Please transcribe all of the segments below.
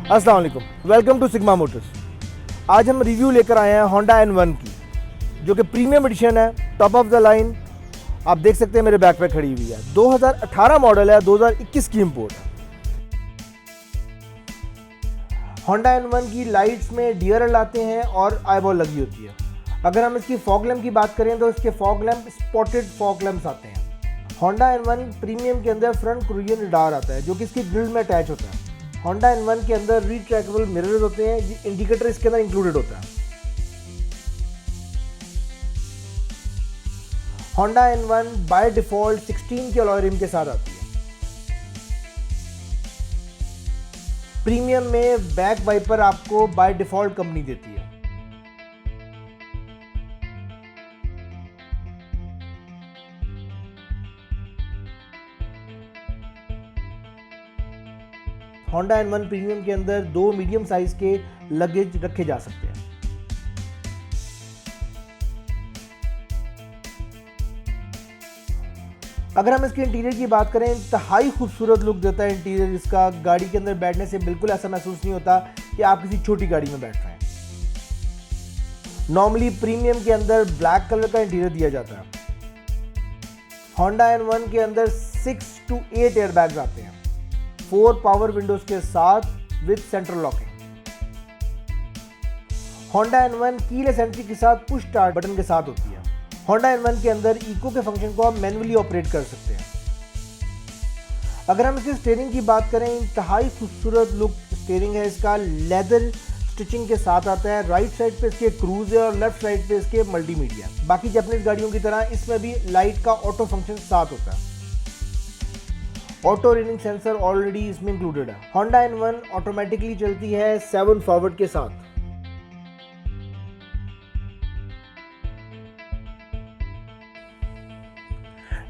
अस्सलाम वालेकुम, welcome to sigma Motors. आज हम रिव्यू लेकर आए हैं होंडा N1 की, जो कि प्रीमियम एडिशन है, टॉप ऑफ द लाइन। आप देख सकते हैं मेरे बैक पे खड़ी हुई है। 2018 मॉडल है, 2021 की इंपोर्ट है। होंडा N1 की लाइट्स में DRL आते हैं और आईबॉल लगी होती है। अगर हम इसकी फॉग लैम्प की बात करें तो इसके fog lamp spotted fog lamps आते हैं। होंडा N1 प्रीमियम के अंदर फ्रंट क्रूजर रडार आता है, जो कि इसकी ग्रिल में अटैच होता है। होंडा N1 के अंदर रिट्रैक्टेबल मिरर्स होते हैं, इंडिकेटर इसके अंदर इंक्लूडेड होता है। होंडा N1 बाय डिफॉल्ट 16 के अलॉय रिम के साथ आती है। प्रीमियम में बैक वाइपर आपको बाय डिफॉल्ट कंपनी देती है। होंडा N1 प्रीमियम के अंदर 2 मीडियम साइज के लगेज रखे जा सकते हैं। अगर हम इसके इंटीरियर की बात करें, इंतहाई खूबसूरत लुक देता है इंटीरियर इसका। गाड़ी के अंदर बैठने से बिल्कुल ऐसा महसूस नहीं होता कि आप किसी छोटी गाड़ी में बैठ रहे हैं। नॉर्मली प्रीमियम के अंदर ब्लैक कलर का इंटीरियर दिया जाता है। होंडा N1 के अंदर 6 to 8 एयरबैग्स आते हैं, 4 पावर विंडोज के साथ with central locking. Honda N1 keyless entry के साथ पुश स्टार्ट बटन के साथ होती है। होंडा N1 के अंदर इको के फंक्शन को आप मैन्युअली ऑपरेट कर सकते हैं। अगर हम इसके स्टीयरिंग की बात करें, इंतहाई खूबसूरत लुक स्टीयरिंग है इसका। लेदर स्टिचिंग के साथ आता है। राइट साइड पे इसके क्रूज है और लेफ्ट साइड पे इसके मल्टीमीडिया। बाकी जापानीज गाड़ियों की तरह इसमें भी लाइट का ऑटो फंक्शन साथ होता है। ऑटो रीडिंग सेंसर ऑलरेडी इसमें इंक्लूडेड है। होंडा N1 ऑटोमेटिकली चलती है 7 फॉरवर्ड के साथ।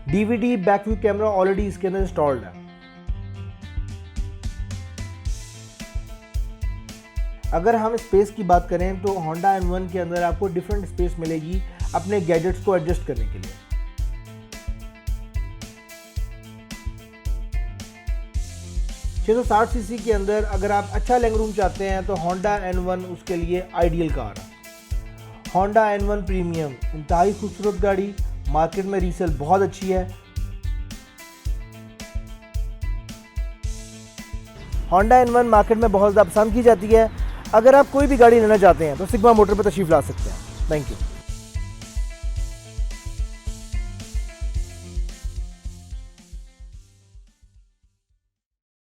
DVD back view camera already इसके अंदर इंस्टॉल्ड है। अगर हम स्पेस की बात करें तो होंडा N1 के अंदर आपको डिफरेंट स्पेस मिलेगी अपने गैजेट्स को एडजस्ट करने के लिए। 660 सीसी के अंदर अगर आप अच्छा लेग रूम चाहते हैं तो होंडा N1 उसके लिए आइडियल कार है। होंडा N1 प्रीमियम इंतहाई खूबसूरत गाड़ी, मार्केट में रीसेल बहुत अच्छी है। होंडा N1 मार्केट में बहुत ज़्यादा पसंद की जाती है। अगर आप कोई भी गाड़ी लेना चाहते हैं तो सिग्मा मोटर पर तशरीफ ला सकते हैं। Thank you.